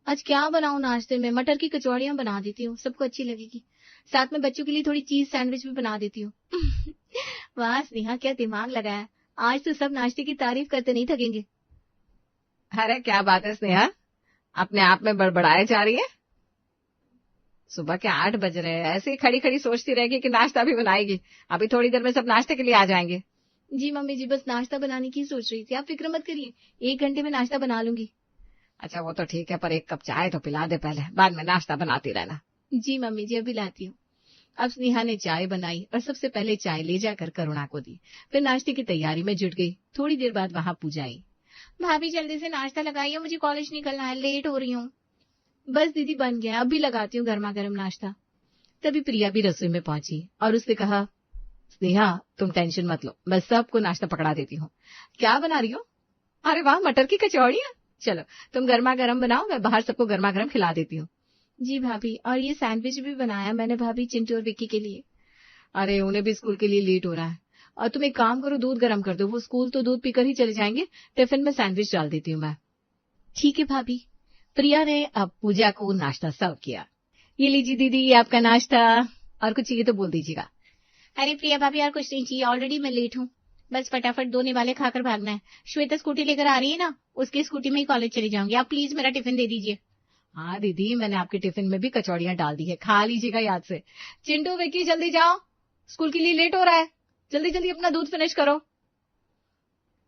आज क्या बनाऊं नाश्ते में? मटर की कचौड़ियां बना देती हूँ, सबको अच्छी लगेगी। साथ में बच्चों के लिए थोड़ी चीज सैंडविच भी बना देती हूँ। वाह स्नेहा, क्या दिमाग लगाया। आज तो सब नाश्ते की तारीफ करते नहीं थकेंगे। अरे क्या बात है स्नेहा, अपने आप में बड़बड़ाए जा रही है। सुबह के 8 बज रहे हैं, ऐसे ही खड़ी खड़ी सोचती रहेगी कि नाश्ता भी बनाएगी। अभी थोड़ी देर में सब नाश्ते के लिए आ जाएंगे। जी मम्मी जी, बस नाश्ता बनाने की सोच रही थी, आप फिक्र मत करिए, 1 घंटे में नाश्ता बना लूंगी। अच्छा वो तो ठीक है, पर एक कप चाय तो पिला दे पहले, बाद में नाश्ता बनाती रहना। जी मम्मी जी, अभी लाती हूँ। अब स्नेहा ने चाय बनाई और सबसे पहले चाय ले जाकर करुणा को दी। फिर नाश्ते की तैयारी में जुट गई। थोड़ी देर बाद वहां पूजा आई। भाभी जल्दी से नाश्ता लगाइए, मुझे कॉलेज निकलना है, लेट हो रही हूँ। बस दीदी बन गया, अब भी लगाती हूँ गर्मा गर्म नाश्ता। तभी प्रिया भी रसोई में पहुंची और उसने कहा, स्नेहा तुम टेंशन मत लो, मैं सबको नाश्ता पकड़ा देती हूँ। क्या बना रही हो? अरे वाह, मटर की कचौड़ियां। चलो तुम गर्मा गर्म बनाओ, मैं बाहर सबको गर्मा गर्म खिला देती हूँ। जी भाभी, और ये सैंडविच भी बनाया मैंने भाभी, चिंटू और विक्की के लिए। अरे उन्हें भी स्कूल के लिए लेट हो रहा है। और तुम एक काम करो, दूध गर्म कर दो, वो स्कूल तो दूध पीकर ही चले जाएंगे, टिफिन में सैंडविच डाल देती हूँ मैं। ठीक है भाभी। प्रिया ने अब पूजा को नाश्ता सर्व किया। ये लीजिए दीदी, ये आपका नाश्ता, और कुछ चाहिए तो बोल दीजिएगा। अरे प्रिया भाभी, यार कुछ नहीं चाहिए, ऑलरेडी मैं लेट हूँ। बस फटाफट 2 निवाले खाकर भागना है। श्वेता स्कूटी लेकर आ रही है ना, उसकी स्कूटी में ही कॉलेज चली जाऊंगी, आप प्लीज मेरा टिफिन दे दीजिए। हाँ दीदी, मैंने आपके टिफिन में भी कचौड़ियां डाल दी है, खा लीजिएगा याद से। चिंटू विक्की जल्दी जाओ, स्कूल के लिए लेट हो रहा है, जल्दी जल्दी अपना दूध फिनिश करो।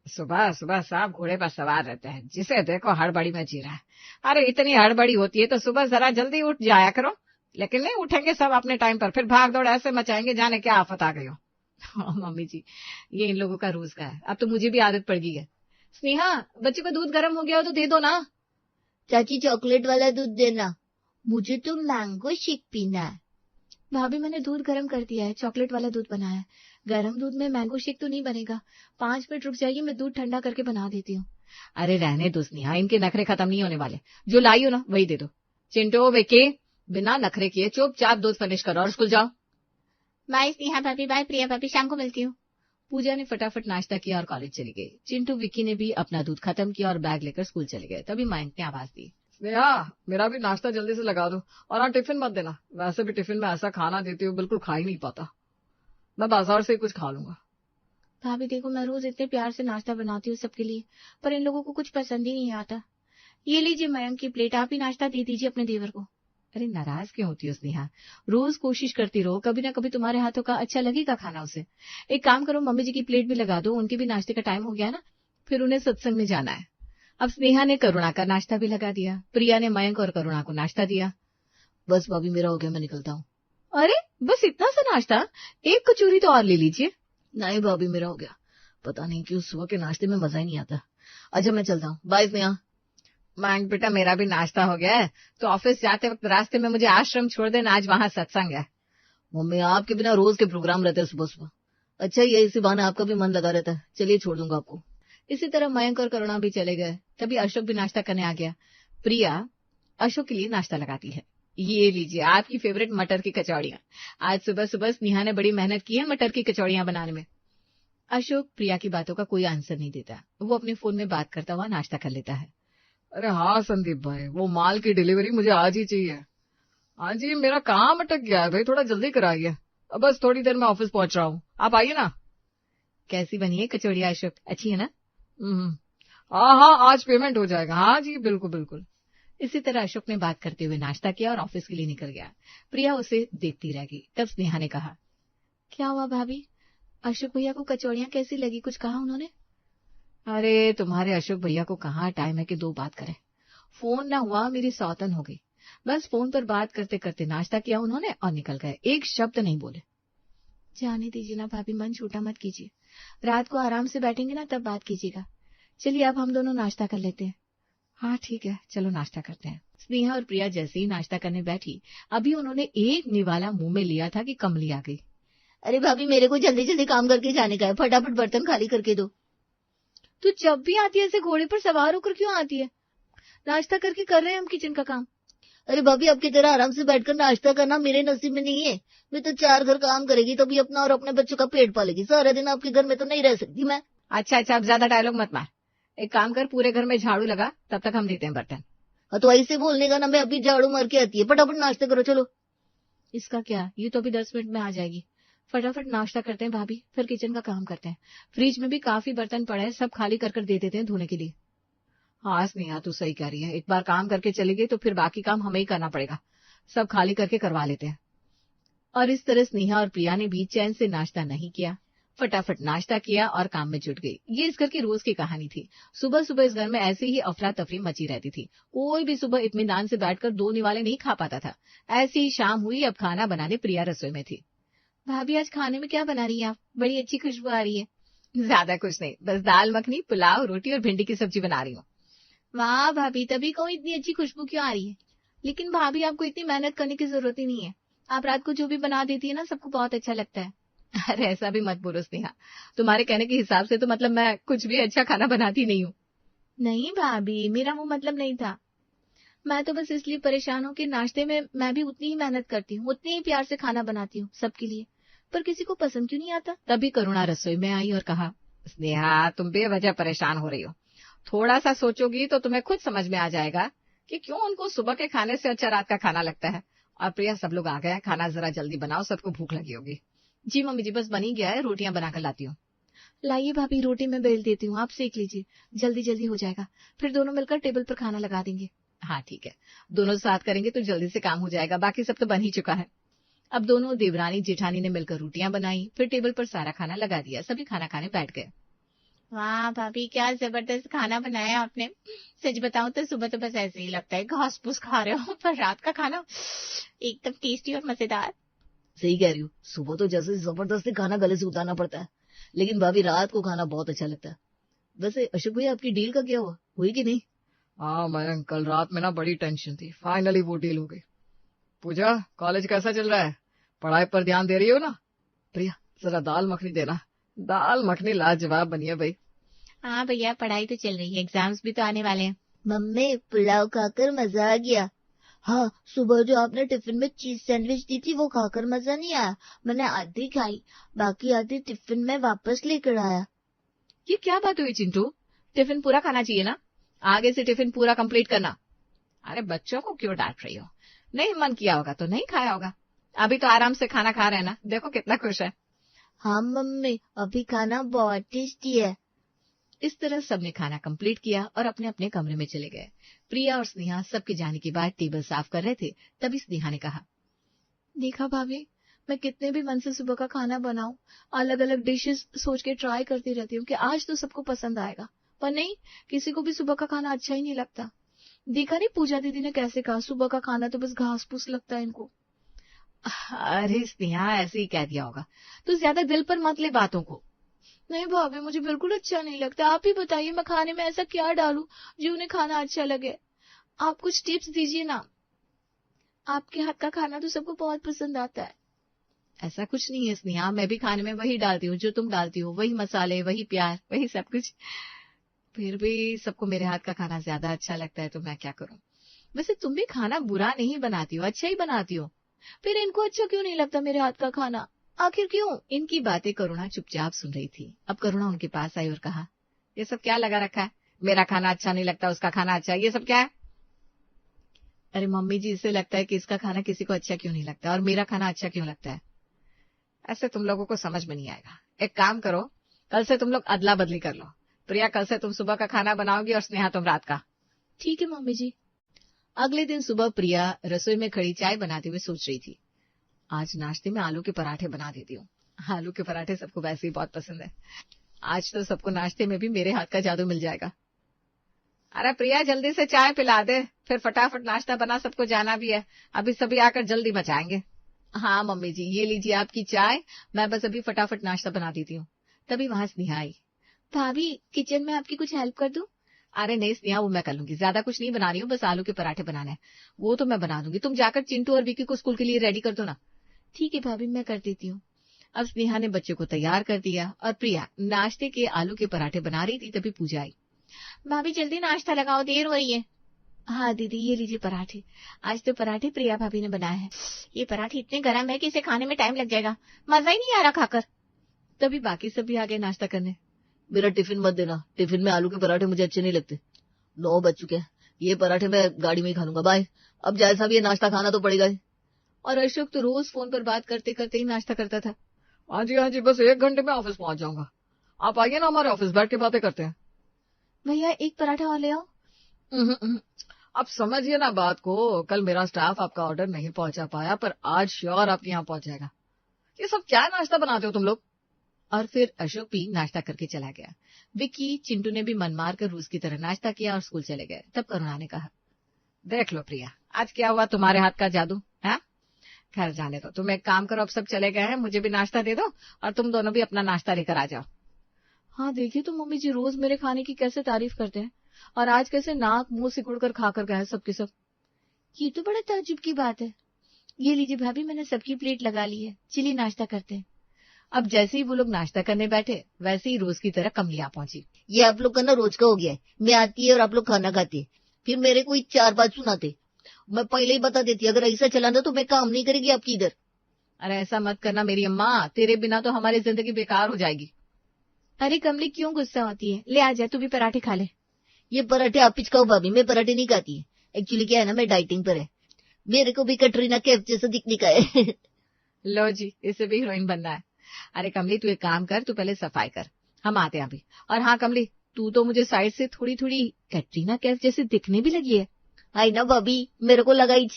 सुबह सुबह सब घोड़े पर सवार रहते हैं, जिसे देखो हड़बड़ी में जी रहा है। अरे इतनी हड़बड़ी होती है तो सुबह जरा जल्दी उठ जाया करो, लेकिन नहीं उठेंगे सब अपने टाइम पर, फिर भाग दौड़ ऐसे मचाएंगे जाने क्या आफत आ गई हो। मम्मी जी, ये इन लोगों का रोज का है, अब तो मुझे भी आदत पड़ गई है। स्नेहा, बच्चे को दूध गर्म हो गया हो तो दे दो ना। चाची चॉकलेट वाला दूध देना, मुझे तो मैंगो शेक पीना है। भाभी मैंने दूध गर्म कर दिया है, चॉकलेट वाला दूध बनाया है। गर्म दूध में मैंगो शेक तो नहीं बनेगा, 5 मिनट रुक जाइए, मैं दूध ठंडा करके बना देती हूँ। अरे रहने दो स्नेहा, इनके नखरे खत्म नहीं होने वाले, जो लाई हो ना वही दे दो। चिंटू विक्की, बिना नखरे किए चुपचाप दूध फिनिश करो और स्कूल जाओ। बाय स्नेहा भाभी, बाय प्रिया भाभी, शाम को मिलती हूँ। पूजा ने फटाफट नाश्ता किया और कॉलेज चली गई। चिंटू विक्की ने भी अपना दूध खत्म किया और बैग लेकर स्कूल चले गए। तभी मयंक ने आवाज दी, स्नेहा मेरा भी नाश्ता जल्दी से लगा दो, और हाँ टिफिन मत देना, वैसे भी टिफिन में ऐसा खाना देती हूँ बिल्कुल खा ही नहीं पाता, मैं बाजार से ही कुछ खा लूंगा। भाभी देखो, मैं रोज इतने प्यार से नाश्ता बनाती हूँ सबके लिए, पर इन लोगों को कुछ पसंद ही नहीं आता। ये लीजिए मयंक की प्लेट, आप ही नाश्ता दे दीजिए अपने देवर को। अरे नाराज क्यों होती हो स्नेहा, रोज कोशिश करती रहो, कभी ना कभी तुम्हारे हाथों का अच्छा लगेगा खाना उसे। एक काम करो, मम्मी जी की प्लेट भी लगा दो, उनके भी नाश्ते का टाइम हो गया ना, फिर उन्हें सत्संग में जाना है। अब स्नेहा ने करुणा का नाश्ता भी लगा दिया। प्रिया ने मयंक और करुणा को नाश्ता दिया। बस भाभी मेरा हो गया, मैं निकलता हूँ। अरे बस इतना सा नाश्ता, एक कचौरी तो और ले लीजिए। नहीं भाभी मेरा हो गया, पता नहीं क्यों सुबह के नाश्ते में मजा ही नहीं आता। अच्छा मैं चलता हूँ, बाय स्नेहा। मयंक बेटा मेरा भी नाश्ता हो गया है, तो ऑफिस जाते वक्त रास्ते में मुझे आश्रम छोड़ देना, आज वहां सत्संग है। मम्मी आपके बिना रोज के प्रोग्राम रहते हैं सुबह सुबह। अच्छा ये इसी बहाने आपका भी मन लगा रहता है, चलिए छोड़ दूंगा आपको। इसी तरह मयंक और करुणा भी चले गए। तभी अशोक भी नाश्ता करने आ गया। प्रिया अशोक के लिए नाश्ता लगाती है। ये लीजिए आपकी फेवरेट मटर की कचौड़ियां। आज सुबह सुबह स्नेहा ने बड़ी मेहनत की है मटर की कचौड़ियां बनाने में। अशोक प्रिया की बातों का कोई आंसर नहीं देता, वो अपने फोन में बात करता हुआ नाश्ता कर लेता है। अरे हाँ संदीप भाई, वो माल की डिलीवरी मुझे आज ही चाहिए। हाँ जी, मेरा काम अटक गया है भाई, थोड़ा जल्दी कराइए। बस थोड़ी देर में ऑफिस पहुंच रहा हूँ, आप आइए ना। कैसी बनी है कचौड़ियां अशोक, अच्छी है ना? हाँ हाँ, आज पेमेंट हो जाएगा, हाँ जी बिल्कुल बिल्कुल। इसी तरह अशोक ने बात करते हुए नाश्ता किया और ऑफिस के लिए निकल गया। प्रिया उसे देखती रह गई। तब स्नेहा ने कहा, क्या हुआ भाभी, अशोक भैया को कचौड़ियां कैसी लगी, कुछ कहा उन्होंने? अरे तुम्हारे अशोक भैया को कहाँ टाइम है कि दो बात करें, फोन ना हुआ मेरी सौतन हो गई। बस फोन पर बात करते करते नाश्ता किया उन्होंने और निकल गए, एक शब्द नहीं बोले। जाने दीजिए ना भाभी, मन छोटा मत कीजिए, रात को आराम से बैठेंगे ना तब बात कीजिएगा। चलिए अब हम दोनों नाश्ता कर लेते हैं। हाँ ठीक है, चलो नाश्ता करते हैं। स्नेहा और प्रिया जैसे ही नाश्ता करने बैठी, अभी उन्होंने एक निवाला मुंह में लिया था कि कमली आ गई। अरे भाभी मेरे को जल्दी जल्दी काम करके जाने का है, फटाफट बर्तन खाली करके दो। तू जब भी आती है ऐसे घोड़े पर सवार होकर क्यों आती है? नाश्ता करके कर रहे हैं हम किचन का काम। अरे भाभी आपकी तरह आराम से बैठकर नाश्ता करना मेरे नसीब में नहीं है, मैं तो 4 घर काम करेगी तभी अपना और अपने बच्चों का पेट पालेगी, सारा दिन आपके घर में तो नहीं रह सकती मैं। अच्छा अच्छा, अब ज्यादा डायलॉग मत मार, एक काम कर पूरे घर में झाड़ू लगा, तब तक हम देते हैं बर्तन। हथवाई से बोलने का ना, मैं अभी झाड़ू मार के आती है, फटाफट नाश्ता करो चलो। इसका क्या, ये तो अभी 10 मिनट में आ जाएगी। फटाफट नाश्ता करते हैं भाभी, फिर किचन का काम करते हैं। फ्रिज में भी काफी बर्तन पड़े हैं, सब खाली कर दे देते हैं धोने के लिए। हाँ स्नेहा, तू सही कह रही है, एक बार काम करके चली गई तो फिर बाकी काम हमें ही करना पड़ेगा। सब खाली करके करवा लेते हैं। और इस तरह स्नेहा और प्रिया ने भी चैन से नाश्ता नहीं किया, फटाफट नाश्ता किया और काम में जुट गई। ये इस घर की रोज की कहानी थी। सुबह सुबह इस घर में ऐसे ही अफरा तफरी मची रहती थी। कोई भी सुबह इत्मीनान से बैठकर 2 निवाले नहीं खा पाता था। ऐसी ही शाम हुई, अब खाना बनाने प्रिया रसोई में थी। भाभी आज खाने में क्या बना रही हैं आप? बड़ी अच्छी खुशबू आ रही है। ज्यादा कुछ नहीं, बस दाल मखनी, पुलाव, रोटी और भिंडी की सब्जी बना रही हूँ। वाह भाभी, तभी कहूँ इतनी अच्छी खुशबू क्यों आ रही है। लेकिन भाभी आपको इतनी मेहनत करने की जरूरत ही नहीं है। आप रात को जो भी बना देती है ना, सबको बहुत अच्छा लगता है। अरे ऐसा भी मत बोलो स्नेहा, तुम्हारे कहने के हिसाब से तो मतलब मैं कुछ भी अच्छा खाना बनाती नहीं हूँ। नहीं भाभी, मेरा वो मतलब नहीं था। मैं तो बस इसलिए परेशान हूँ कि नाश्ते में मैं भी उतनी ही मेहनत करती हूँ, उतनी ही प्यार से खाना बनाती हूँ सबके लिए, पर किसी को पसंद क्यों नहीं आता। तभी करुणा रसोई में आई और कहा, स्नेहा तुम बेवजह परेशान हो रही हो। थोड़ा सा सोचोगी तो तुम्हें खुद समझ में आ जाएगा कि क्यों उनको सुबह के खाने से अच्छा रात का खाना लगता है। और प्रिया, सब लोग आ गए हैं, खाना जरा जल्दी बनाओ, सबको भूख लगी होगी। जी मम्मी जी, बस बन ही गया है, रोटियां बनाकर लाती हूँ। लाइए भाभी, रोटी मैं बेल देती हूँ, आप सेक लीजिए, जल्दी जल्दी हो जाएगा, फिर दोनों मिलकर टेबल पर खाना लगा देंगे। हाँ ठीक है, दोनों साथ करेंगे तो जल्दी से काम हो जाएगा, बाकी सब तो बन ही चुका है। अब दोनों देवरानी जेठानी ने मिलकर रोटियां बनाई, फिर टेबल पर सारा खाना लगा दिया, सभी खाना खाने बैठ गए। वाह भाभी, क्या जबरदस्त खाना बनाया आपने। सच बताऊं तो सुबह तो बस ऐसे ही लगता है घास फूस खा रहे हो, पर रात का खाना एकदम टेस्टी और मजेदार। सही कह रही हूँ, सुबह तो जैसे जबरदस्ती खाना गले से उतारना पड़ता है, लेकिन भाभी रात को खाना बहुत अच्छा लगता है। वैसे अशोक भैया, आपकी डील का क्या हुआ, हुई कि नहीं? हाँ मैं कल रात में ना बड़ी टेंशन थी, फाइनली वो डील हो गई। पूजा, कॉलेज कैसा चल रहा है? पढ़ाई पर ध्यान दे रही हो ना? प्रिया, जरा दाल मखनी देना। दाल मखनी लाजवाब बनी है भाई। हाँ भैया, पढ़ाई तो चल रही है, एग्जाम्स भी तो आने वाले हैं। मम्मी, पुलाव खाकर मजा आ गया। हाँ, सुबह जो आपने टिफिन में चीज सैंडविच दी थी वो खाकर मजा नहीं आया। मैंने आधी खाई, बाकी आधी टिफिन में वापस लेकर आया। ये क्या बात हुई चिंटू? टिफिन पूरा खाना चाहिए ना, आगे से टिफिन पूरा कंप्लीट करना। अरे बच्चों को क्यों डांट रही हो? नहीं मन किया होगा तो नहीं खाया होगा, अभी तो आराम से खाना खा रहे हैं ना, देखो कितना खुश है। हाँ मम्मी, अभी खाना बहुत टेस्टी है। इस तरह सबने खाना कंप्लीट किया और अपने अपने कमरे में चले गए। प्रिया और स्नेहा सबके जाने के बाद टेबल साफ कर रहे थे, तभी स्नेहा ने कहा, देखा भाभी, मैं कितने भी मन से सुबह का खाना बनाऊं, अलग अलग डिशेस सोच के ट्राई करती रहती हूँ कि आज तो सबको पसंद आएगा, पर नहीं, किसी को भी सुबह का खाना अच्छा ही नहीं लगता। देखा नहीं पूजा दीदी ने कैसे कहा, सुबह का खाना तो बस घास फूस लगता है इनको। अरे स्नेहा, ऐसे ही कह दिया होगा, तो ज्यादा दिल पर मत ले बातों को। नहीं भाभी, मुझे बिल्कुल अच्छा नहीं लगता, आप ही बताइए मैं खाने में ऐसा क्या डालूं जो उन्हें खाना अच्छा लगे। आप कुछ टिप्स दीजिए ना, आपके हाथ का खाना तो सबको बहुत पसंद आता है। ऐसा कुछ नहीं है स्नेहा, मैं भी खाने में वही डालती हूँ जो तुम डालती हो, वही मसाले, वही प्यार, वही सब कुछ। फिर भी सबको मेरे हाथ का खाना ज्यादा अच्छा लगता है, तो मैं क्या करूं। वैसे तुम भी खाना बुरा नहीं बनाती हो, अच्छा ही बनाती हो, फिर इनको अच्छा क्यों नहीं लगता मेरे हाथ का खाना, आखिर क्यों? इनकी बातें करुणा चुपचाप सुन रही थी। अब करुणा उनके पास आई और कहा, ये सब क्या लगा रखा है, मेरा खाना अच्छा नहीं लगता, उसका खाना अच्छा है, ये सब क्या है? अरे मम्मी जी, इससे लगता है कि इसका खाना किसी को अच्छा क्यों नहीं लगता और मेरा खाना अच्छा क्यों लगता है। ऐसे तुम लोगों को समझ में नहीं आएगा। एक काम करो, कल से तुम लोग अदला बदली कर लो। प्रिया कल से तुम सुबह का खाना बनाओगी और स्नेहा तुम रात का। ठीक है मम्मी जी। अगले दिन सुबह प्रिया रसोई में खड़ी चाय बनाते हुए सोच रही थी, आज नाश्ते में आलू के पराठे बना देती हूँ। आलू के पराठे सबको वैसे ही बहुत पसंद है, आज तो सबको नाश्ते में भी मेरे हाथ का जादू मिल जाएगा। अरे प्रिया, जल्दी से चाय पिला दे, फिर फटाफट नाश्ता बना, सबको जाना भी है, अभी सभी आकर जल्दी मचाएंगे। हाँ मम्मी जी, ये लीजिए आपकी चाय, मैं बस अभी फटाफट नाश्ता बना देती हूँ। तभी वहां स्नेहा आई। भाभी, किचन में आपकी कुछ हेल्प कर दूं? अरे नहीं स्नेहा, वो मैं कर लूंगी, ज्यादा कुछ नहीं बना रही हूँ, बस आलू के पराठे बनाने हैं, वो तो मैं बना दूंगी, तुम जाकर चिंटू और विकी को स्कूल के लिए रेडी कर दो ना। ठीक है भाभी, मैं कर देती हूँ। अब स्नेहा ने बच्चे को तैयार कर दिया और प्रिया नाश्ते के आलू के पराठे बना रही थी, तभी पूजा आई। भाभी जल्दी नाश्ता लगाओ, देर हो रही है। हाँ दीदी, ये लीजिए पराठे, आज तो पराठे प्रिया भाभी ने बनाए हैं। ये पराठे इतने गर्म है कि इसे खाने में टाइम लग जाएगा, मजा ही नहीं आ रहा खाकर। तभी बाकी सभी आ गए नाश्ता करने। मेरा टिफिन मत देना, टिफिन में आलू के पराठे मुझे अच्छे नहीं लगते। 9 बज चुके हैं, ये पराठे मैं गाड़ी में ही खा लूंगा, बाय। अब जैसा भी ये नाश्ता खाना तो पड़ेगा ही। और अशोक तो रोज फोन पर बात करते करते ही नाश्ता करता था। हाँ जी, बस 1 घंटे में ऑफिस पहुंच जाऊंगा। आप आइए ना हमारे ऑफिस, बैठ के बातें करते हैं। भैया एक पराठा और ले आओ। आप समझिए ना बात को, कल मेरा स्टाफ आपका ऑर्डर नहीं पहुंचा पाया, पर आज श्योर आपके यहाँ पहुंच जाएगा। ये सब क्या नाश्ता बनाते हो तुम लोग? और फिर अशोक भी नाश्ता करके चला गया। विक्की, चिंटू ने भी मन मार कर रूस की तरह नाश्ता किया और स्कूल चले गए। तब करुणा ने कहा, देख लो प्रिया, आज क्या हुआ तुम्हारे हाथ का जादू है? खैर जाने दो, तुम एक काम करो, अब सब चले गए हैं, मुझे भी नाश्ता दे दो और तुम दोनों भी अपना नाश्ता लेकर आ जाओ। हाँ देखिए तो मम्मी जी रोज मेरे खाने की कैसे तारीफ करते हैं, और आज कैसे नाक मुंह सिकुड़ कर खा कर गए सबके सब। ये तो बड़े ताज्जुब की बात है। ये लीजिए भाभी, मैंने सबकी प्लेट लगा ली है, चलिए नाश्ता करते हैं। अब जैसे ही वो लोग नाश्ता करने बैठे, वैसे ही रोज की तरह कमलिया पहुंची। ये आप लोग का ना रोज का हो गया है, मैं आती है और आप लोग खाना खाते हैं, फिर मेरे को 4 बात सुनाते। मैं पहले ही बता देती, अगर ऐसा चलाना तो मैं काम नहीं करेगी आपकी इधर। अरे ऐसा मत करना मेरी अम्मा, तेरे बिना तो हमारी जिंदगी बेकार हो जाएगी। अरे कमली क्यों गुस्सा होती है, ले आ जा, तू भी पराठे खा ले। ये पराठे आप पिचकाओ भाभी, मैं पराठे नहीं खाती है। एक्चुअली क्या है ना, मैं डाइटिंग पर है, मेरे को भी कटरीना कैफ जैसा दिखने का है। लो जी, इसे भी हीरोइन बनना है। अरे कमली तू एक काम कर, तू पहले सफाई कर, हम आते हैं अभी। और हाँ कमली, तू तो मुझे साइड से थोड़ी थोड़ी कैटरीना कैफ जैसे दिखने भी लगी है। आई ना भाभी, मेरे को लगा ही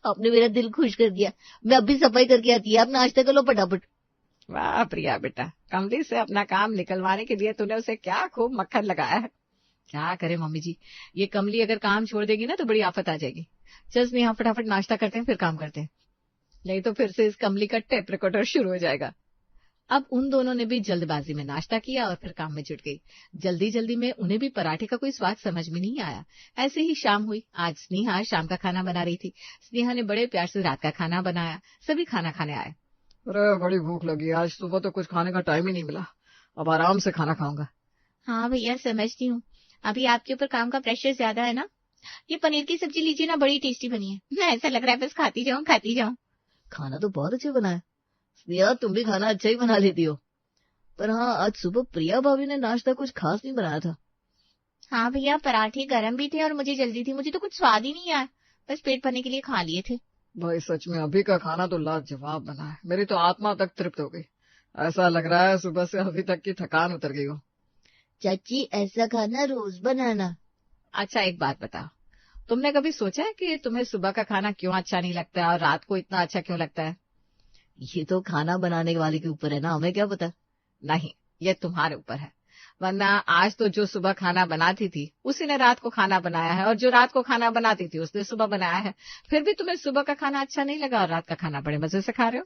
आपने मेरा दिल खुश कर दिया। मैं अभी सफाई करके आती है, आप नाश्ता कर लो फटाफट। वाह प्रिया बेटा, कमली से अपना काम निकलवाने के लिए तूने उसे क्या खूब मक्खन लगाया है। क्या करे मम्मी जी, ये कमली अगर काम छोड़ देगी ना तो बड़ी आफत आ जाएगी। चल स्नेहा फटाफट नाश्ता करते हैं, फिर काम करते हैं, नहीं तो फिर से इस कमली का टेप रिकॉर्डर शुरू हो जाएगा। अब उन दोनों ने भी जल्दबाजी में नाश्ता किया और फिर काम में जुट गई। जल्दी जल्दी में उन्हें भी पराठे का कोई स्वाद समझ में नहीं आया। ऐसे ही शाम हुई। आज स्नेहा शाम का खाना बना रही थी। स्नेहा ने बड़े प्यार से रात का खाना बनाया। सभी खाना खाने आए। अरे बड़ी भूख लगी, आज सुबह तो कुछ खाने का टाइम ही नहीं मिला, अब आराम से खाना खाऊंगा। हाँ भैया समझती हूँ, अभी आपके ऊपर काम का प्रेशर ज्यादा है ना। ये पनीर की सब्जी लीजिए ना, बड़ी टेस्टी बनी है। ऐसा लग रहा है बस खाती जाऊं खाती जाऊं। खाना तो बहुत अच्छा बना है स्नेहा, तुम भी खाना अच्छा ही बना लेती हो। पर हाँ, आज सुबह प्रिया भाभी ने नाश्ता कुछ खास नहीं बनाया था। हाँ भैया, पराठे गर्म भी थे और मुझे जल्दी थी, मुझे तो कुछ स्वाद ही नहीं आया, बस पेट भरने के लिए खा लिए थे। भाई सच में अभी का खाना तो लाजवाब बना है, मेरी तो आत्मा तक तृप्त हो गई। ऐसा लग रहा है सुबह से अभी तक की थकान उतर गई हो। चाची ऐसा खाना रोज बनाना। अच्छा एक बात बताओ, तुमने कभी सोचा है कि तुम्हें सुबह का खाना क्यों अच्छा नहीं लगता है और रात को इतना अच्छा क्यों लगता है? ये तो खाना बनाने वाले के ऊपर है ना, हमें क्या पता। नहीं, ये तुम्हारे ऊपर है, वरना आज तो जो सुबह खाना बनाती थी उसी ने रात को खाना बनाया है, और जो रात को खाना बनाती थी उसने सुबह बनाया है। फिर भी तुम्हें सुबह का खाना अच्छा नहीं लगा और रात का खाना बड़े मजे से खा रहे हो।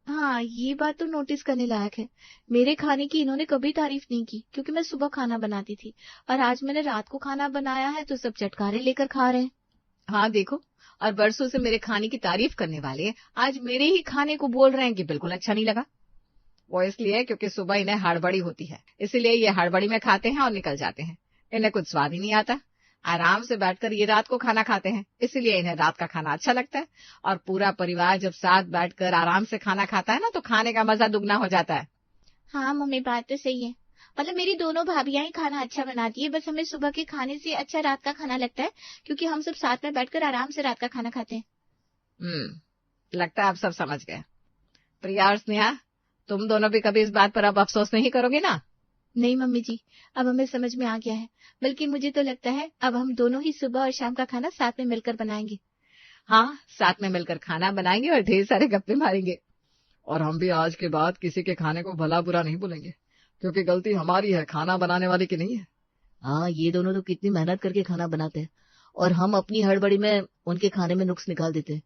हाँ ये बात तो नोटिस करने लायक है। मेरे खाने की इन्होंने कभी तारीफ नहीं की, क्योंकि मैं सुबह खाना बनाती थी, और आज मैंने रात को खाना बनाया है तो सब चटकारे लेकर खा रहे हैं। हाँ देखो, और बरसों से मेरे खाने की तारीफ करने वाले आज मेरे ही खाने को बोल रहे हैं कि बिल्कुल अच्छा नहीं लगा। वो इसलिए क्योंकि सुबह इन्हें हड़बड़ी होती है, इसीलिए ये हड़बड़ी में खाते हैं और निकल जाते हैं। इन्हें कुछ स्वाद ही नहीं आता। आराम से बैठकर ये रात को खाना खाते हैं, इसीलिए इन्हें रात का खाना अच्छा लगता है। और पूरा परिवार जब साथ बैठकर आराम से खाना खाता है ना, तो खाने का मजा दुगना हो जाता है। हाँ मम्मी बात तो सही है, मतलब मेरी दोनों भाभियां ही खाना अच्छा बनाती है, बस हमें सुबह के खाने से अच्छा रात का खाना लगता है, क्योंकि हम सब साथ में बैठकर आराम से रात का खाना खाते हैं। लगता है आप सब समझ गए। प्रिया और स्नेहा, तुम दोनों भी कभी इस बात पर अब अफसोस नहीं करोगे ना? नहीं मम्मी जी, अब हमें समझ में आ गया है, बल्कि मुझे तो लगता है अब हम दोनों ही सुबह और शाम का खाना साथ में मिलकर बनाएंगे। हाँ, साथ में मिलकर खाना बनाएंगे और ढेर सारे गप्पे मारेंगे। और हम भी आज के बाद किसी के खाने को भला बुरा नहीं बोलेंगे, क्योंकि गलती हमारी है, खाना बनाने वाली की नहीं है। हाँ, ये दोनों तो कितनी मेहनत करके खाना बनाते हैं, और हम अपनी हड़बड़ी में उनके खाने में नुक्स निकाल देते हैं।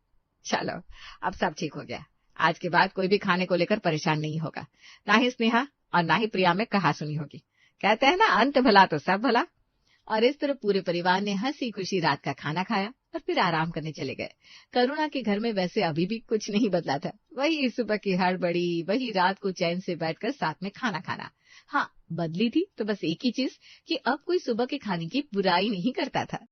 चलो, अब सब ठीक हो गया। आज के बाद कोई भी खाने को लेकर परेशान नहीं होगा, ना ही स्नेहा और ना ही प्रिया में कहा सुनी होगी। कहते हैं ना, अंत भला तो सब भला। और इस तरह पूरे परिवार ने हंसी खुशी रात का खाना खाया और फिर आराम करने चले गए। करुणा के घर में वैसे अभी भी कुछ नहीं बदला था, वही सुबह की हड़बड़ी, वही रात को चैन से बैठकर साथ में खाना खाना। हाँ, बदली थी तो बस एक ही चीज कि अब कोई सुबह के खाने की बुराई नहीं करता था।